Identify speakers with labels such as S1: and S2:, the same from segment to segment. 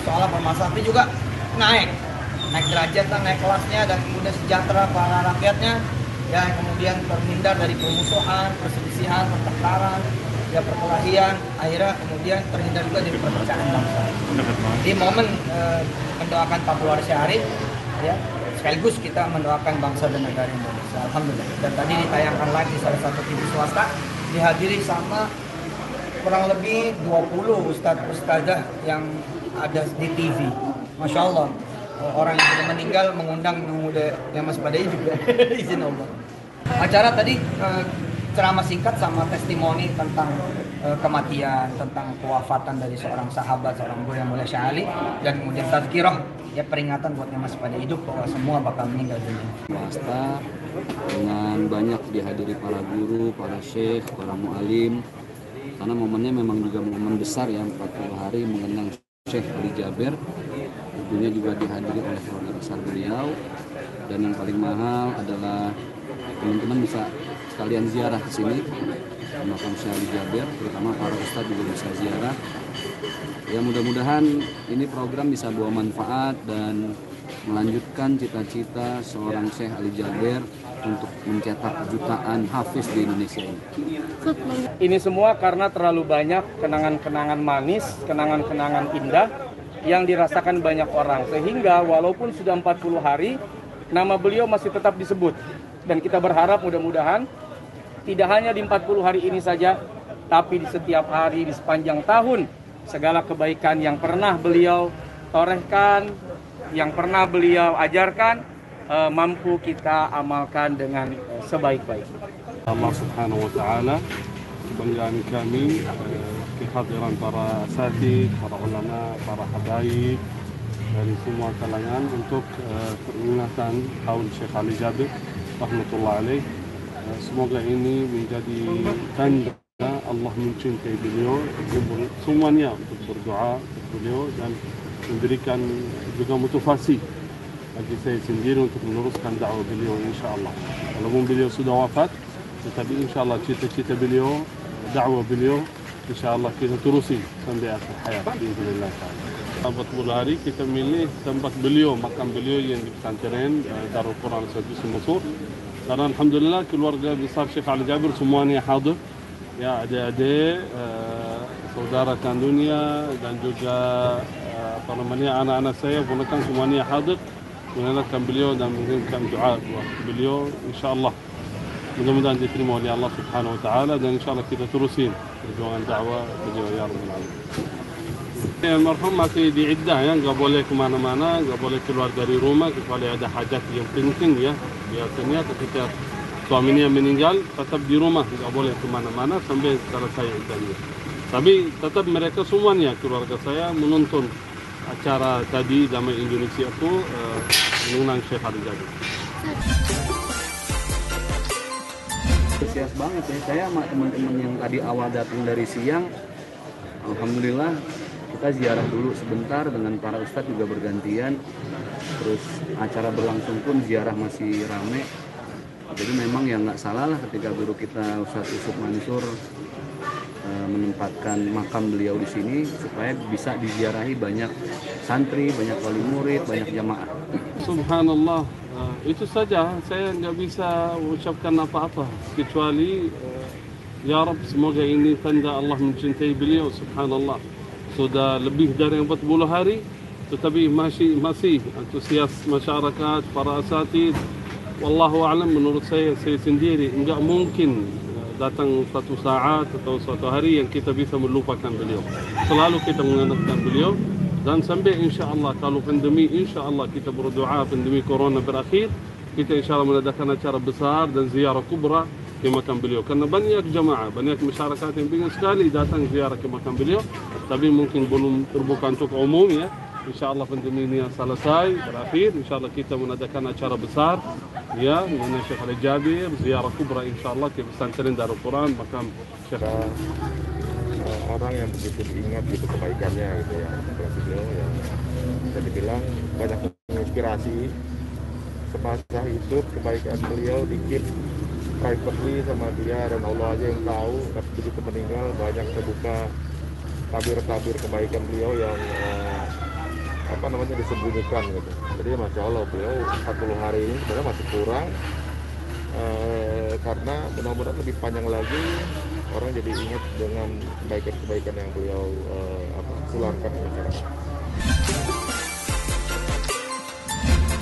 S1: persoalan permasalahan, tapi juga naik derajatnya, naik kelasnya, dan kemudian sejahtera para rakyatnya, ya, kemudian terhindar dari permusuhan, perselisihan, pertengkaran, ya, perkelahian, akhirnya kemudian terhindar juga dari perpecahan bangsa. Di momen mendoakan Papua Syahrir, ya, sekaligus kita mendoakan bangsa dan negara Indonesia. Alhamdulillah. Dan tadi ditayangkan lagi salah satu TV swasta, dihadiri sama kurang lebih 20 ustadz-ustadzah yang ada di TV. Masya Allah, orang yang sudah meninggal mengundang yang masih pada juga. Izin Allah. Acara tadi ceramah singkat sama testimoni tentang kematian, tentang kewafatan dari seorang sahabat, seorang guru yang mulia Syekh Ali, dan kemudian tazkirah, ya, peringatan buat yang masih pada hidup bahwa semua bakal meninggal dunia.
S2: Swasta dengan banyak dihadiri para guru, para syekh, para mu'alim, karena momennya memang juga momen besar ya, 40 hari mengenang Syekh Ali Jaber. Tentunya juga dihadiri oleh keluarga besar beliau, dan yang paling mahal adalah teman-teman bisa sekalian ziarah ke sini makam Syekh Ali Jaber, terutama para ustadz juga bisa ziarah. Ya, mudah-mudahan ini program bisa bawa manfaat dan melanjutkan cita-cita seorang Syekh Ali Jaber untuk mencetak jutaan hafiz di Indonesia ini.
S3: Ini semua karena terlalu banyak kenangan-kenangan manis, kenangan-kenangan indah yang dirasakan banyak orang. Sehingga walaupun sudah 40 hari, nama beliau masih tetap disebut. Dan kita berharap mudah-mudahan tidak hanya di 40 hari ini saja, tapi di setiap hari, di sepanjang tahun, segala kebaikan yang pernah beliau torehkan, yang pernah beliau ajarkan, mampu kita amalkan dengan sebaik-baiknya.
S4: Allah Subhanahu wa Ta'ala, kebanggaan kami kehadiran para asatidz, para ulama, para habaib dari semua kalangan untuk peringatan tahun Syekh Ali Jaber rahmatullah alaih. Semoga ini menjadi tanda Allah mencintai beliau, semuanya untuk berdoa untuk beliau dan memberikan juga motivasi bagi saya sendiri untuk meneruskan dakwah beliau, insyaAllah. Walaupun beliau sudah wafat, tetapi insyaAllah cita-cita beliau, dakwah beliau, insyaAllah kita terusi sampai akhir hayat. Bismillah. 40 hari kita milih tempat beliau, makam beliau yang di pesantren Darul Quran Al-Sadis Mesir. Karena alhamdulillah keluarga besar Syekh Ali Jaber semuanya hadir. Ya, adik-adik, saudara kandungnya dan juga anak-anak saya pun kan semuanya hadir mengenalkan beliau dan mengirimkan doa buat beliau, insyaAllah. Mudah-mudahan diterima oleh Allah Subhanahu wa Ta'ala, dan insyaAllah kita terusin perjuangan dakwah beliau, ya Rabbal Alamin. Almarhum masih di iddah ya, nggak boleh kemana-mana, nggak boleh keluar dari rumah kecuali ada hajat yang penting ya. Biasanya ketika suaminya meninggal tetap di rumah, nggak boleh kemana-mana sampai selesai iddahnya. Tapi tetap mereka semuanya, keluarga saya menonton acara tadi Damai Indonesia itu mengenang Syekh Ali Jaber.
S2: Antusias banget ya, saya sama teman-teman yang tadi awal datang dari siang, alhamdulillah kita ziarah dulu sebentar dengan para ustadz juga bergantian, terus acara berlangsung pun ziarah masih rame. Jadi memang ya nggak salah lah ketika guru kita Ustadz Yusuf Mansur menempatkan makam beliau di sini supaya bisa diziarahi banyak santri, banyak wali murid, banyak jamaah.
S4: Subhanallah, itu saja, saya nggak bisa ucapkan apa-apa kecuali ya Rabb, semoga ini tanda Allah mencintai beliau. Subhanallah, sudah lebih dari 40 hari tetapi masih antusias masyarakat, para asatidz. Wallahu a'lam, menurut saya sendiri enggak mungkin datang satu saat atau suatu hari yang kita bisa melupakan beliau. Selalu kita mengingatkan beliau, dan sampai insyaAllah kalau pandemi, insyaAllah kita berdoa pandemi corona berakhir, kita insyaAllah mengadakan acara besar dan ziarah kubra ke makam beliau. Karena banyak jamaah, banyak masyarakat yang ingin sekali datang ziarah ke makam beliau, tapi mungkin belum terbuka untuk umum ya. InsyaAllah pandemi ini selesai, berakhir, insyaAllah kita mengadakan acara besar ya, mengenai Syekh Ali Jaber, ziarah kubra insyaAllah ke pesantren Darul Quran, makam Syekh.
S5: Orang yang begitu diingat gitu kebaikannya gitu ya, beliau yang bisa dibilang banyak menginspirasi semasa hidup, kebaikan beliau dikit privately sama dia dan Allah aja yang tahu, tapi begitu meninggal banyak terbuka tabir-tabir kebaikan beliau yang namanya disembunyikan gitu. Jadi masya Allah beliau 40 hari ini sebenarnya masih kurang, karena mudah-mudahan lebih panjang lagi orang jadi ingat dengan kebaikan-kebaikan yang beliau tularkan ke masyarakat.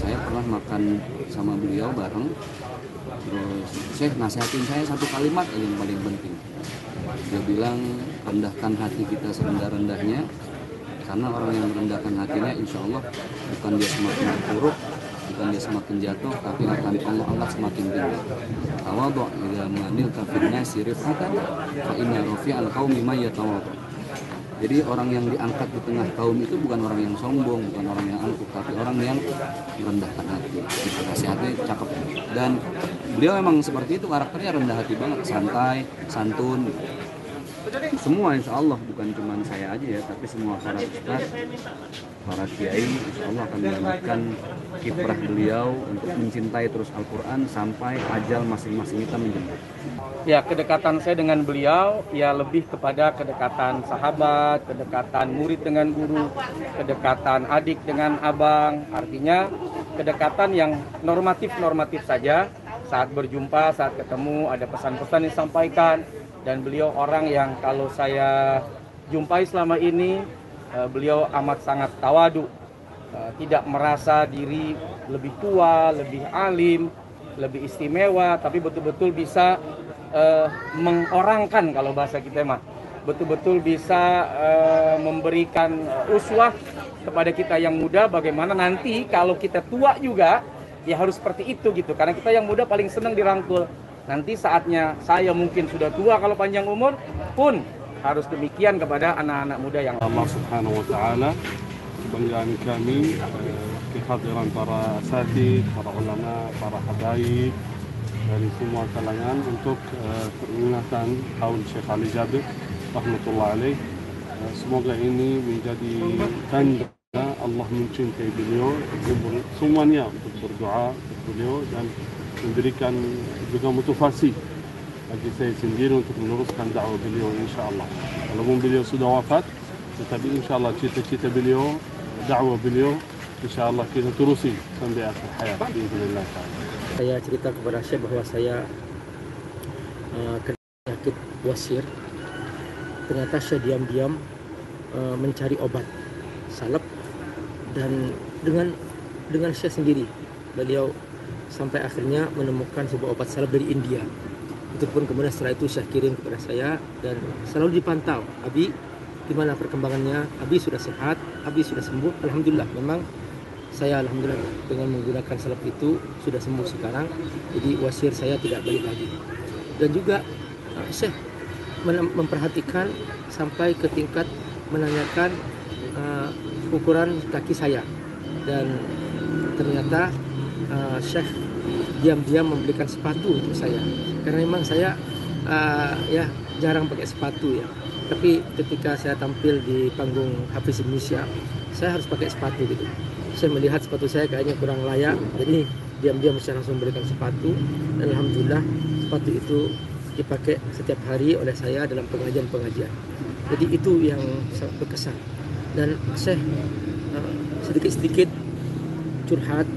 S2: Saya pernah makan sama beliau bareng, terus Syekh nasihatin saya satu kalimat yang paling penting. Dia bilang, rendahkan hati kita serendah-rendahnya, karena orang yang merendahkan hatinya insya Allah bukan dia semakin buruk, bukan dia semakin jatuh, tapi akan Allah angkat semakin tinggi. Tawadhu' idza manil kafirna sirifatan fa inna rafi'al qaumi may yatawadhu. Jadi orang yang diangkat di tengah kaum itu bukan orang yang sombong, bukan orang yang angkuh, tapi orang yang merendahkan hati. Itu nasihatnya cakep. Dan beliau memang seperti itu, karakternya rendah hati banget, santai, santun. Semua insya Allah, bukan cuma saya aja ya, tapi semua para ustaz, para kiai insya Allah akan melanjutkan kiprah beliau untuk mencintai terus Al-Quran sampai ajal masing-masing kita menjemput.
S3: Ya, kedekatan saya dengan beliau ya lebih kepada kedekatan sahabat, kedekatan murid dengan guru, kedekatan adik dengan abang. Artinya kedekatan yang normatif-normatif saja. Saat berjumpa, saat ketemu ada pesan-pesan yang disampaikan. Dan beliau orang yang kalau saya jumpai selama ini, beliau amat sangat tawadu. Tidak merasa diri lebih tua, lebih alim, lebih istimewa, tapi betul-betul bisa mengorangkan kalau bahasa kita mah, betul-betul bisa memberikan uswah kepada kita yang muda bagaimana nanti kalau kita tua juga ya harus seperti itu gitu, karena kita yang muda paling senang dirangkul. Nanti saatnya saya mungkin sudah tua kalau panjang umur pun harus demikian kepada anak-anak muda yang
S4: Allah Subhanahu wa taala, kebanggaan kami kehadiran para asatidz, para ulama, para habaib dari semua kalangan untuk peringatan tahun Syekh Ali Jabir rahmatullah alaih. Semoga ini menjadi tanda Allah mencintai beliau, semuanya untuk berdoa untuk beliau dan memberikan juga motivasi bagi saya sendiri untuk meneruskan dakwah beliau insyaAllah. Walaupun beliau sudah wafat, tetapi insyaAllah cita-cita beliau, dakwah beliau insyaAllah kita terusi sampai akhir hayat biiznillah ta'ala.
S6: Saya cerita kepada Syekh bahwa saya kena penyakit wasir. Ternyata saya diam-diam mencari obat salep, dan dengan Syekh sendiri beliau sampai akhirnya menemukan sebuah obat salep dari India. Itu pun kemudian setelah itu Syekh kirim kepada saya dan selalu dipantau. Abi, gimana perkembangannya? Abi sudah sehat, Abi sudah sembuh. Alhamdulillah, memang saya alhamdulillah dengan menggunakan salep itu sudah sembuh sekarang. Jadi wasir saya tidak balik lagi. Dan juga Syekh memperhatikan sampai ke tingkat menanyakan ukuran kaki saya, dan ternyata Syekh diam-diam membelikan sepatu untuk saya, karena memang saya ya jarang pakai sepatu ya. Tapi ketika saya tampil di panggung Hafiz Indonesia, saya harus pakai sepatu gitu. Saya melihat sepatu saya kayaknya kurang layak, jadi diam-diam saya langsung memberikan sepatu, dan alhamdulillah sepatu itu dipakai setiap hari oleh saya dalam pengajian-pengajian. Jadi itu yang sangat berkesan. Dan Syekh sedikit-sedikit curhat,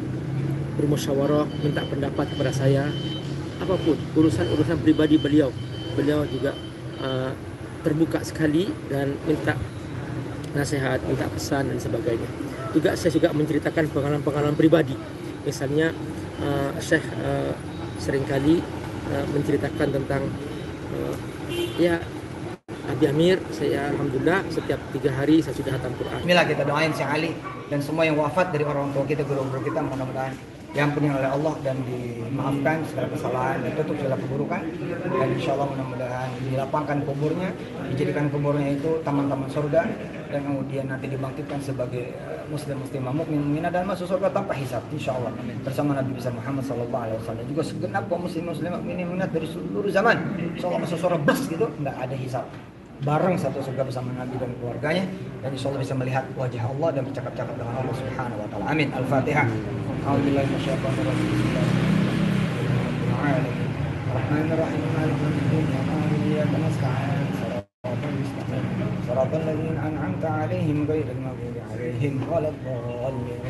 S6: bermusyawarah, minta pendapat kepada saya, apapun urusan pribadi beliau juga terbuka sekali dan minta nasihat, minta pesan dan sebagainya. Juga saya juga menceritakan pengalaman-pengalaman pribadi. Misalnya Syekh seringkali menceritakan tentang ya Abi Amir, saya alhamdulillah setiap 3 hari saya sudah hatam Quran.
S1: Inilah kita doain Syekh Ali dan semua yang wafat dari orang tua kita, guru-guru kita, mudah-mudahan diampuni oleh Allah dan dimaafkan segala kesalahan dan tutup segala keburukan, dan insya Allah mudah-mudahan dilapangkan kuburnya, dijadikan kuburnya itu taman-taman surga, dan kemudian nanti dibangkitkan sebagai muslim-muslimah, mukmin-mukminah dan masuk surga tanpa hisab insya Allah bersama Nabi besar Muhammad SAW, juga segenap kaum muslim-muslimah mukmin-mukminat dari seluruh zaman insya Allah masuk surga bus gitu, nggak ada hisab, bareng satu surga bersama Nabi dan keluarganya, dan insya Allah bisa melihat wajah Allah dan bercakap-cakap dengan Allah Subhanahu wa taala. Amin. Al-Fatihah. A'udzubillahi minasyaitonir rajim. Bismillahirrahmanirrahim. Iyyaka na'budu wa iyyaka nasta'in. Shiratal صراط الذين أنعمت عليهم غير المغضوب عليهم ولا الضالين.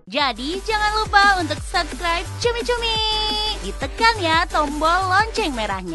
S7: Jadi jangan lupa untuk subscribe Cumi Cumi. Ditekan ya tombol lonceng merahnya.